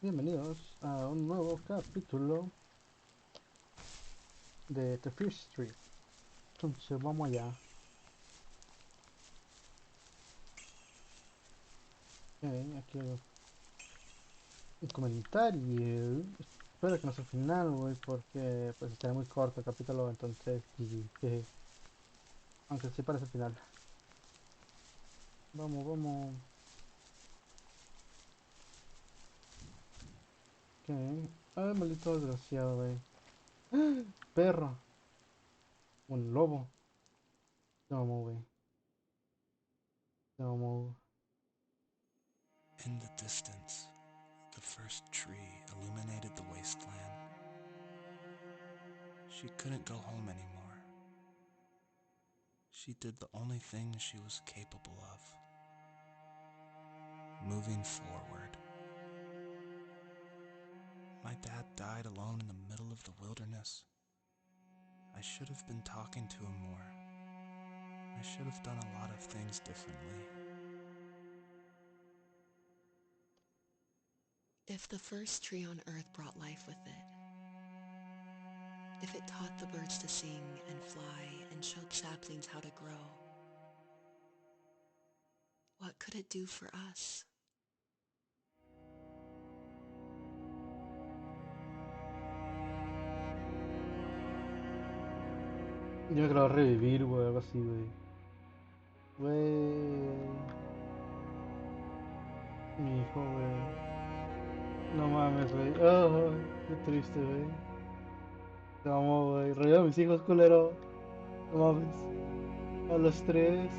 Bienvenidos a un nuevo capítulo de The First Street. Entonces vamos allá. Aquí hay un comentario. Espero que no sea el final, güey, porque pues estará muy corto el capítulo, entonces aunque sí parece el final. Vamos, vamos. Ok. Ay, maldito desgraciado, güey. Perro. Un lobo. No, güey. No. In the distance, the first tree illuminated the wasteland. She couldn't go home anymore. She did the only thing she was capable of. Moving forward. My dad died alone in the middle of the wilderness. I should have been talking to him more. I should have done a lot of things differently. If the first tree on earth brought life with it, if it taught the birds to sing and fly and showed saplings how to grow, what could it do for us? Yo me quiero revivir, güey, algo así, güey. Güey. Mi hijo, güey. No mames, güey. Oh, qué triste, güey. Te amo, güey. Reviva a mis hijos, culero. No mames. A los tres.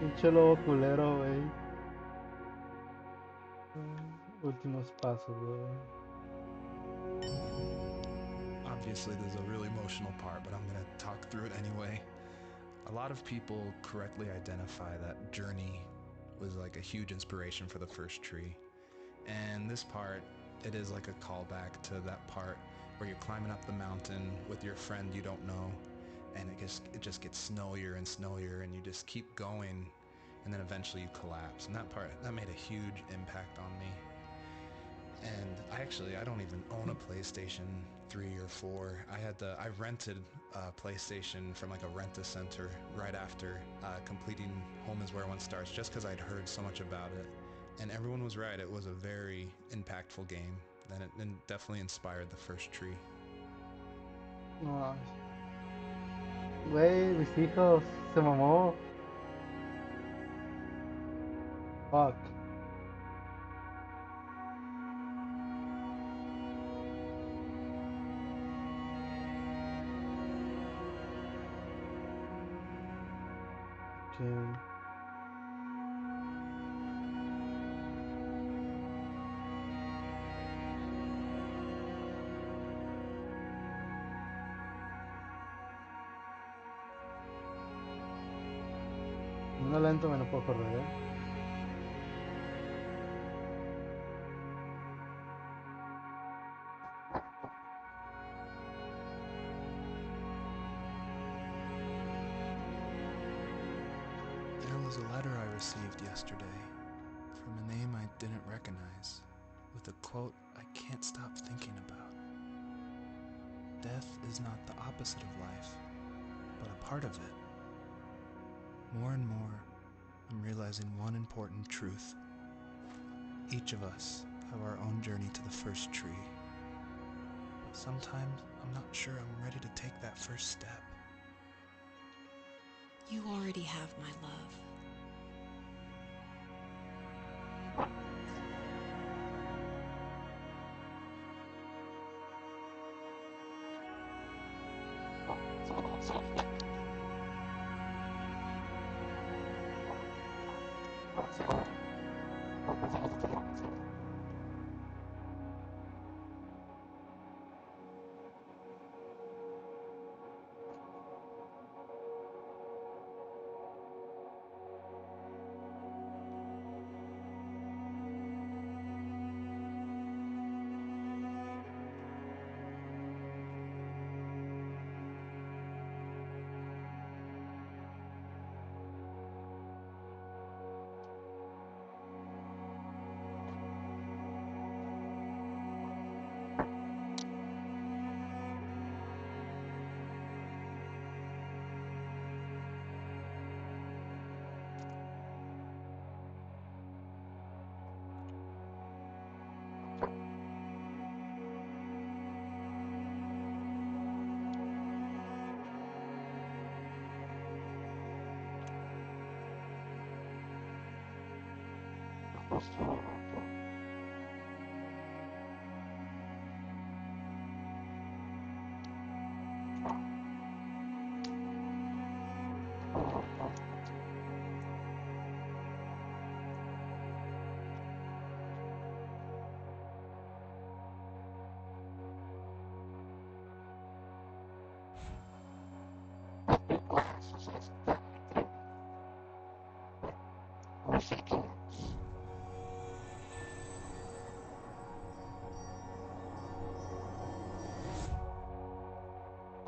Pinche lobo culero, güey. Últimos pasos, güey. Obviously, there's a really emotional part, but I'm going to talk through it anyway. A lot of people correctly identify that Journey was like a huge inspiration for the first tree. And this part, it is like a callback to that part where you're climbing up the mountain with your friend you don't know, and it just gets snowier and snowier, and you just keep going, and then eventually you collapse. And that part, that made a huge impact on me. And I don't even own a PlayStation 3 or 4. I rented a PlayStation from like a rent-a-center right after completing Home is Where One Starts, just because I'd heard so much about it. And everyone was right, it was a very impactful game, and it definitely inspired the first tree. No mames. Güey, mis hijos. Se mamó. Fuck. Ok. No lento me no puedo correr, There was a letter I received yesterday from a name I didn't recognize, with a quote I can't stop thinking about. Death is not the opposite of life, but a part of it. More and more, I'm realizing one important truth. Each of us have our own journey to the first tree. But sometimes I'm not sure I'm ready to take that first step. You already have my love.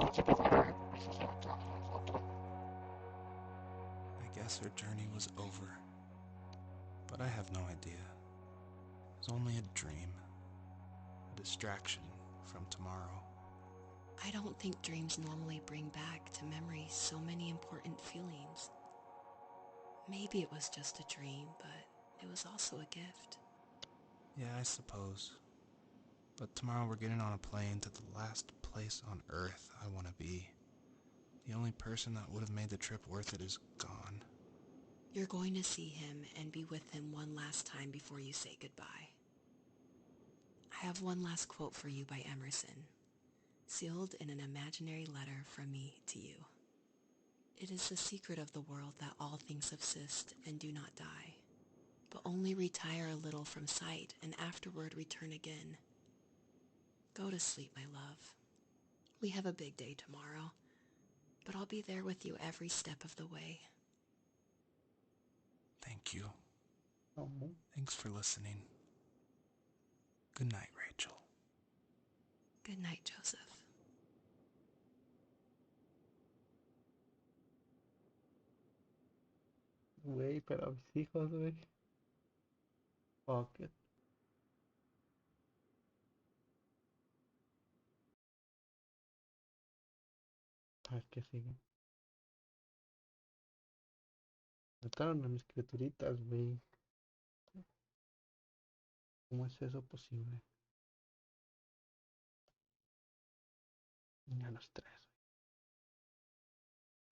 I guess her journey was over, but I have no idea. It was only a dream, a distraction from tomorrow. I don't think dreams normally bring back to memory so many important feelings. Maybe it was just a dream, but it was also a gift. Yeah, I suppose. But tomorrow we're getting on a plane to the last place on Earth I want to be. The only person that would have made the trip worth it is gone. You're going to see him and be with him one last time before you say goodbye. I have one last quote for you by Emerson, sealed in an imaginary letter from me to you. It is the secret of the world that all things subsist and do not die, but only retire a little from sight and afterward return again. Go to sleep, my love. We have a big day tomorrow, but I'll be there with you every step of the way. Thank you. Oh, Thanks for listening. Good night, Rachel. Good night, Joseph. güey, pero mis hijos, güey. Fuck it. A ver qué sigue. Mataron a mis criaturitas, güey. ¿Cómo es eso posible? A los tres.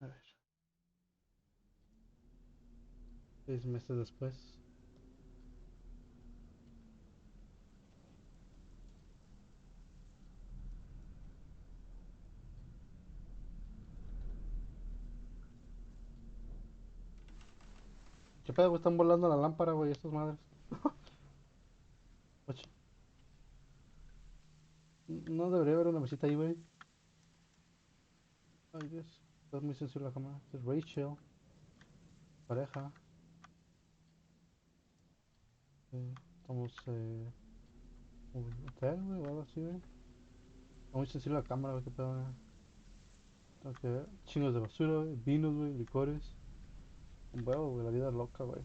A ver. 6 meses después. ¿Qué pedo, güey? Están volando la lámpara, güey, estas madres. Oye, no debería haber una mesita ahí, güey. Ay, Dios. Está muy sensible la cámara. Es Rachel. Pareja. Estamos, un hotel, güey, o algo así, güey. Está muy sensible la cámara, güey, qué pedo, güey. Tengo que ver. Chingos de basura, güey. Vinos, güey, licores. Un huevo, güey, la vida es loca, güey.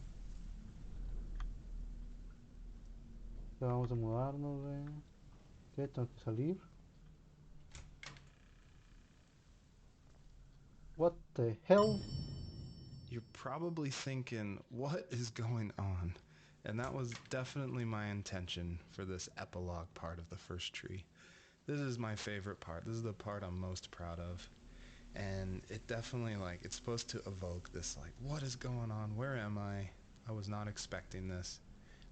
Ya vamos a mudarnos, güey. ¿Qué? Tengo que salir. What the hell? You're probably thinking, what is going on? And that was definitely my intention for this epilogue part of the first tree. This is my favorite part. This is the part I'm most proud of. And it definitely, it's supposed to evoke this, what is going on? Where am I? I was not expecting this.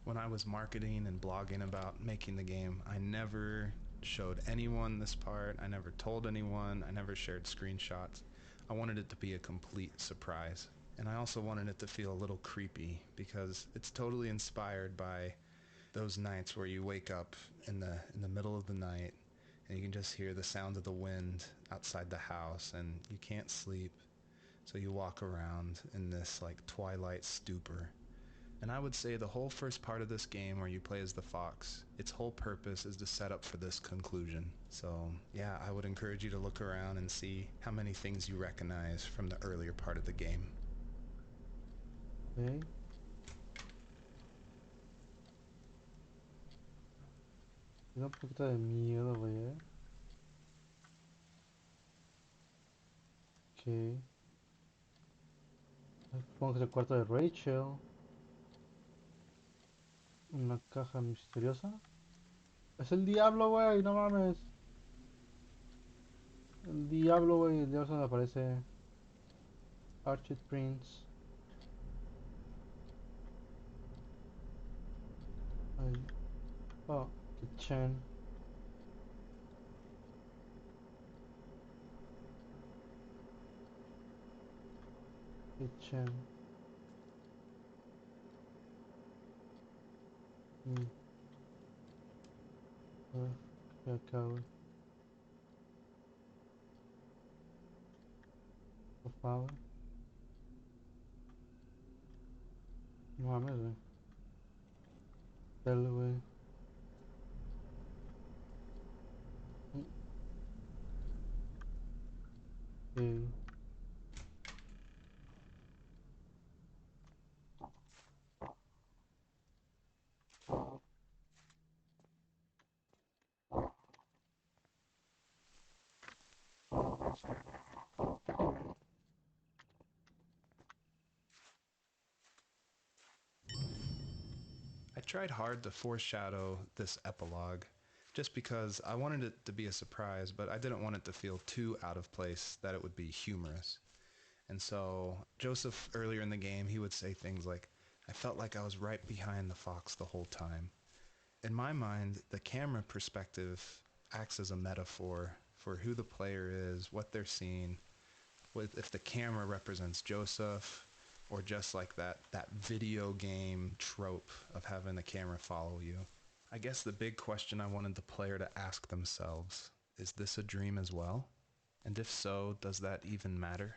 When I was marketing and blogging about making the game, I never showed anyone this part. I never told anyone. I never shared screenshots. I wanted it to be a complete surprise. And I also wanted it to feel a little creepy because it's totally inspired by those nights where you wake up in the middle of the night and you can just hear the sound of the wind outside the house and you can't sleep. So you walk around in this twilight stupor. And I would say the whole first part of this game where you play as the fox, its whole purpose is to set up for this conclusion. So yeah, I would encourage you to look around and see how many things you recognize from the earlier part of the game. Okay. Me da un poquito de miedo, güey, Ok. Supongo que es el cuarto de Rachel. Una caja misteriosa. Es el diablo, güey, no mames. El diablo, güey, el diablo se me aparece. Archie Prince. Oh, kitchen. Kitchen. Mm. ¿Qué acá, güey? Sofá, güey. No mames, güey. Tele, güey. Mm, sí. I tried hard to foreshadow this epilogue just because I wanted it to be a surprise, but I didn't want it to feel too out of place that it would be humorous. And so Joseph, earlier in the game, he would say things like, I felt like I was right behind the fox the whole time. In my mind, the camera perspective acts as a metaphor for who the player is, what they're seeing, if the camera represents Joseph, or just like that video game trope of having the camera follow you. I guess the big question I wanted the player to ask themselves is this a dream as well? And if so, does that even matter?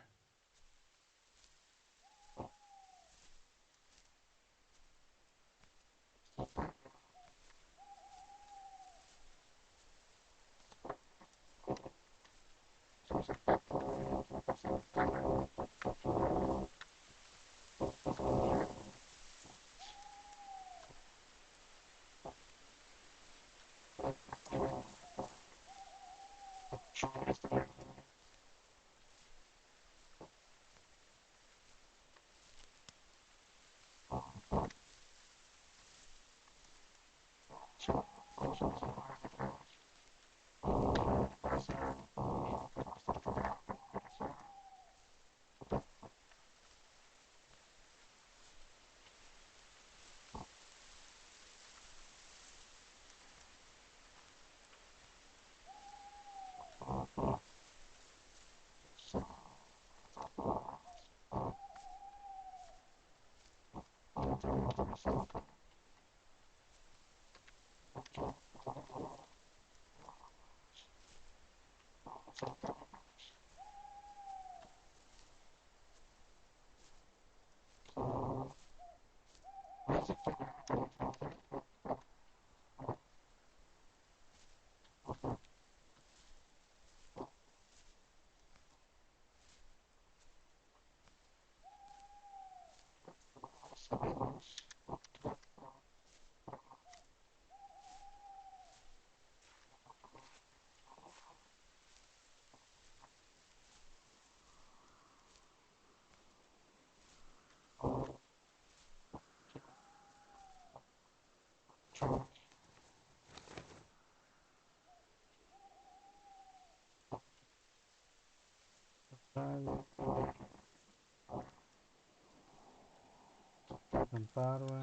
Acampar, güey.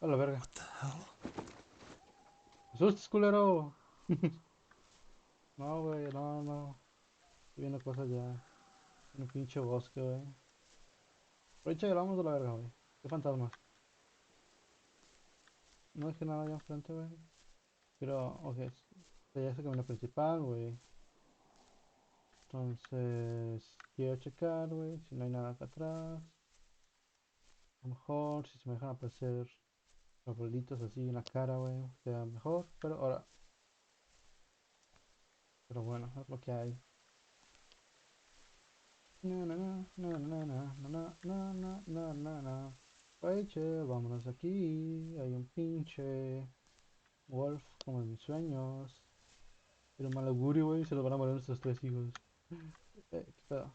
A la verga. What the hell? ¡Me asustes, culero! No, güey, no, no. Estoy viendo cosas ya. En un pinche bosque, güey. Aprovecha y grabamos de la verga, güey. ¿Qué fantasmas? No dejé nada allá enfrente, güey. Pero, ok. Ya es el camino principal, güey. Entonces, quiero checar, güey, si no hay nada acá atrás. A lo mejor, si se me dejan aparecer los bolitos así en la cara, güey, queda mejor. Pero ahora, pero bueno, es lo que hay. Na, na, na, na, na, na, na, na, na, na, na, na. Rachel, vámonos de aquí. Hay un pinche Wolf como en mis sueños. Pero mal augurio, güey, se lo van a morir nuestros tres hijos. ¿Qué pedo?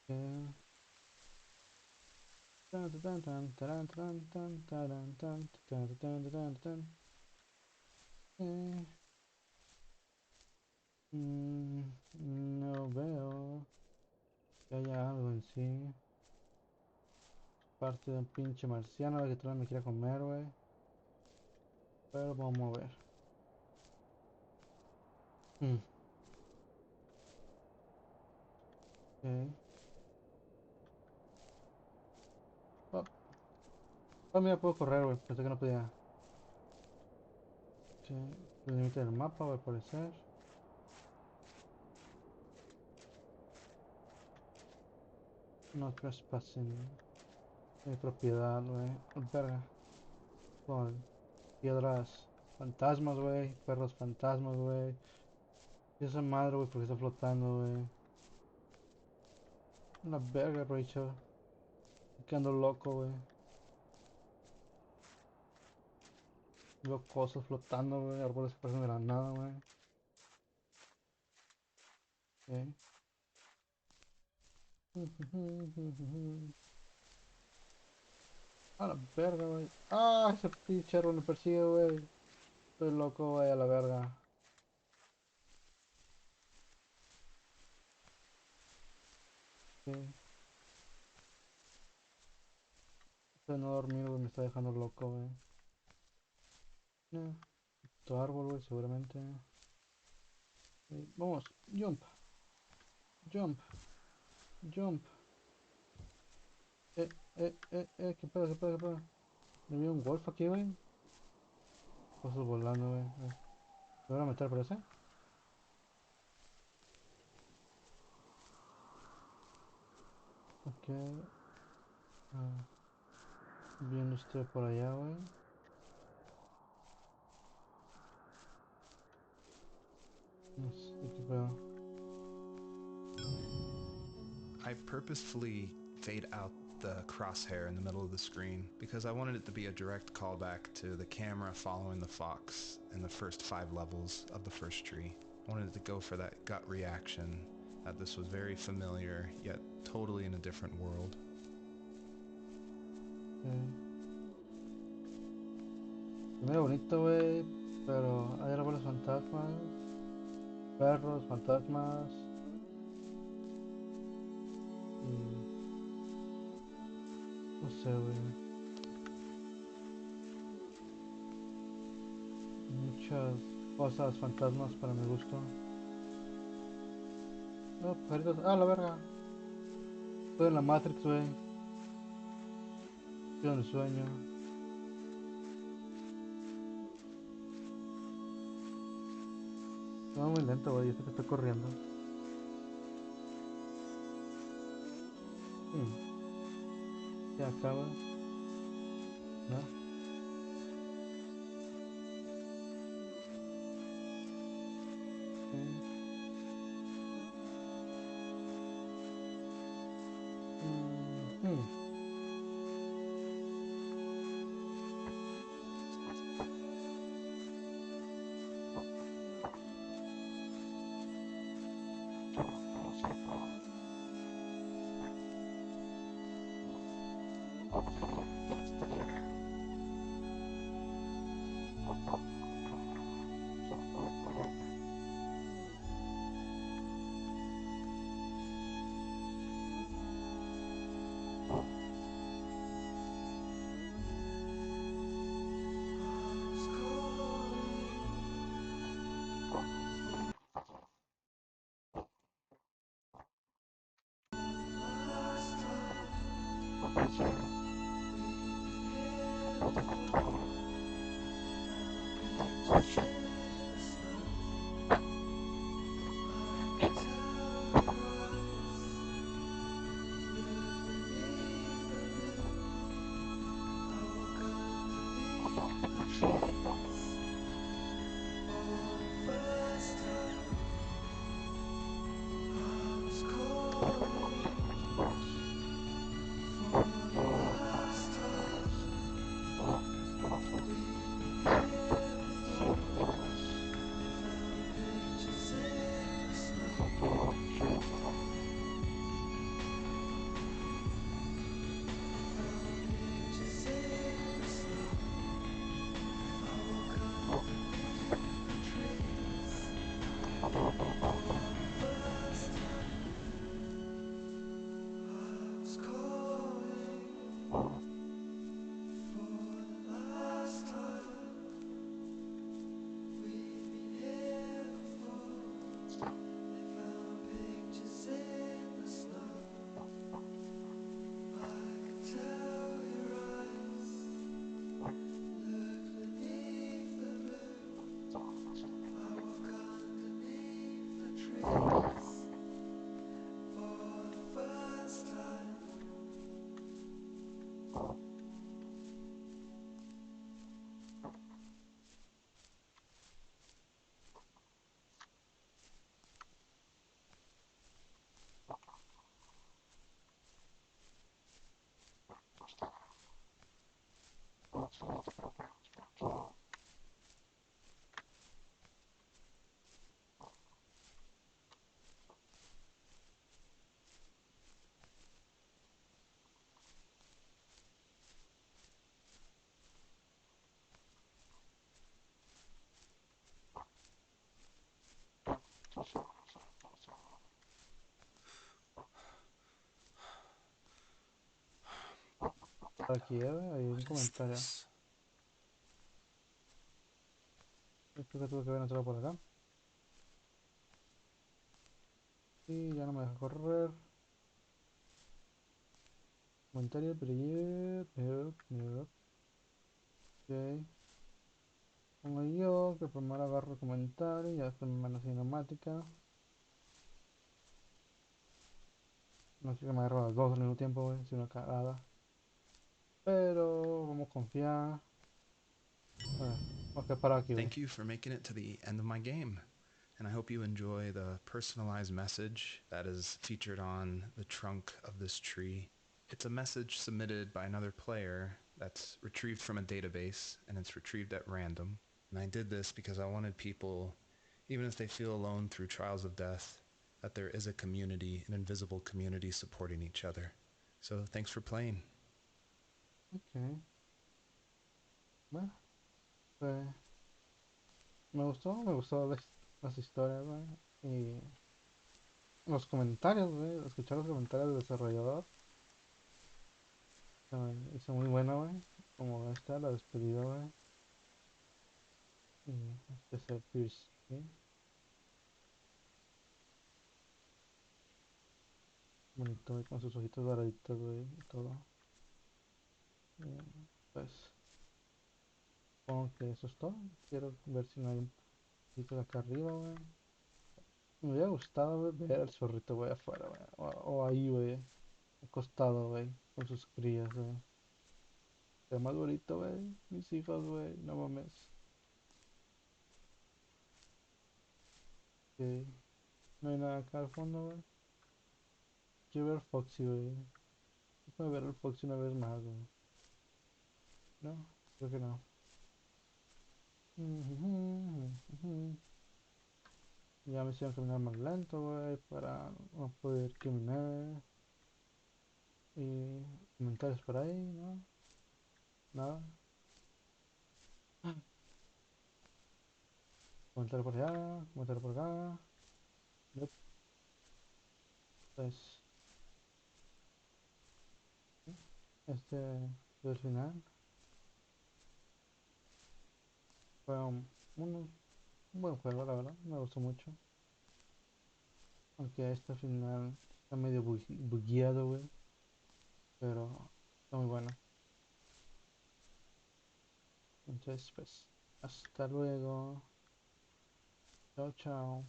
Eh, tan, tan, tan, taran, taran, tan, taran, tan, tan, tan, tan, tan. Eh, no veo que haya algo en sí. Parte de un pinche marciano que todavía me quiere comer, güey. Pero vamos a ver. Mm, ok. Oh, oh, mira, puedo correr, güey. Pensé que no podía. Sí. El límite del mapa va a aparecer. No trespassing. Mi propiedad, güey. Oh, verga. Con piedras fantasmas, güey. Perros fantasmas, güey. Y esa madre, güey, porque está flotando, güey. Una verga, Rachel. Quedando loco, güey. Veo cosas flotando, güey. Árboles que parecen de la nada, güey. Ok. A la verga, güey. Ah, ese pinche árbol me persigue, güey. Estoy loco, güey, a la verga. Ok. Estoy no dormir, güey, me está dejando loco, güey. Tu árbol, güey, seguramente. Ok, vamos, jump, jump, jump. ¿Qué pedo, qué pedo, qué pedo? ¿Me vi un golf aquí, güey? Cosas volando, güey. ¿Me voy a meter por ese? Ok. Ah, viendo usted por allá, güey. No sé qué pedo. I purposefully fade out the crosshair in the middle of the screen because I wanted it to be a direct callback to the camera following the fox in the first 5 levels of the first tree. I wanted it to go for that gut reaction that this was very familiar yet totally in a different world. Ok. Mira bonito, güey. Pero hay árboles fantasmas. Perros, fantasmas. Y no sé, güey. Muchas cosas fantasmas para mi gusto. No, pajaritos. Ah, la verga. Estoy en la Matrix, güey. Estoy en el sueño. No, muy lento, güey. Yo sé que estoy corriendo. Hmm, ya acaba. ¿No? Ok. Hmm. Aquí, hay un What is comentario. this? Yo creo que tuve que haber entrado por acá. Y ya no me deja correr. Comentario, pero yep. Ok. Pongo yo que primero agarro el comentario y ya después me mando cinemática. No quiero que me agarre las dos al mismo tiempo, güey. Es una cagada. Pero vamos a confiar. Ok, para aquí, güey. Thank you for making it to the end of my game. And I hope you enjoy the personalized message that is featured on the trunk of this tree. It's a message submitted by another player that's retrieved from a database, and it's retrieved at random. And I did this because I wanted people, even if they feel alone through trials of death, that there is a community, an invisible community supporting each other. So thanks for playing. Ok. Bueno, pues me gustó las historias, güey. Y los comentarios, güey. Escuchar los comentarios del desarrollador. Hizo muy buena, güey. Como esta, la despedida, güey. Y este es el Pierce, ¿sí? Bonito, güey, con sus ojitos doraditos, güey. Y todo. Y, pues, supongo que eso es todo. Quiero ver si no hay un poquito de acá arriba, güey. Me hubiera gustado, güey, ver al zorrito, güey, afuera, güey. O ahí, güey. Acostado, güey. Con sus crías, güey. Pero más bonito, güey. Mis hijos, güey. No mames. Ok. No hay nada acá al fondo, güey. Quiero ver Foxy, güey. Déjame ver al Foxy una vez más, güey. No, creo que no. Ya me hicieron caminar más lento, güey, para no poder caminar. Y comentarios por ahí, ¿no? Nada. Comentario por allá, comentario por acá. Yep, pues, este es el final. Fue un buen juego, la verdad. Me gustó mucho. Aunque este final está medio bugueado, güey. Pero está muy bueno. Entonces, pues, hasta luego. Chao, chao.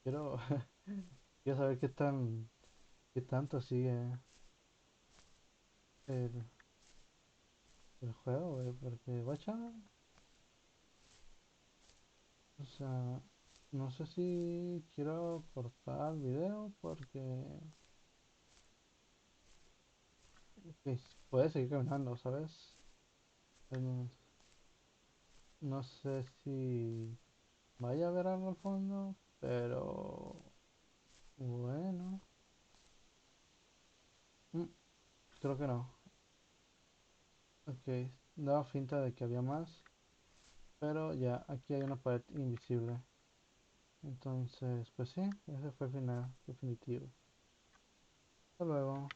Quiero, quiero saber qué tanto sigue el, el juego, güey. Porque, guacha, o sea, no sé si quiero cortar el video porque puede seguir caminando, ¿sabes? No, no sé si vaya a ver algo al fondo, pero bueno, mm, creo que no. Ok, daba finta de que había más, pero ya, aquí hay una pared invisible. Entonces, pues sí, ese fue el final definitivo. Hasta luego.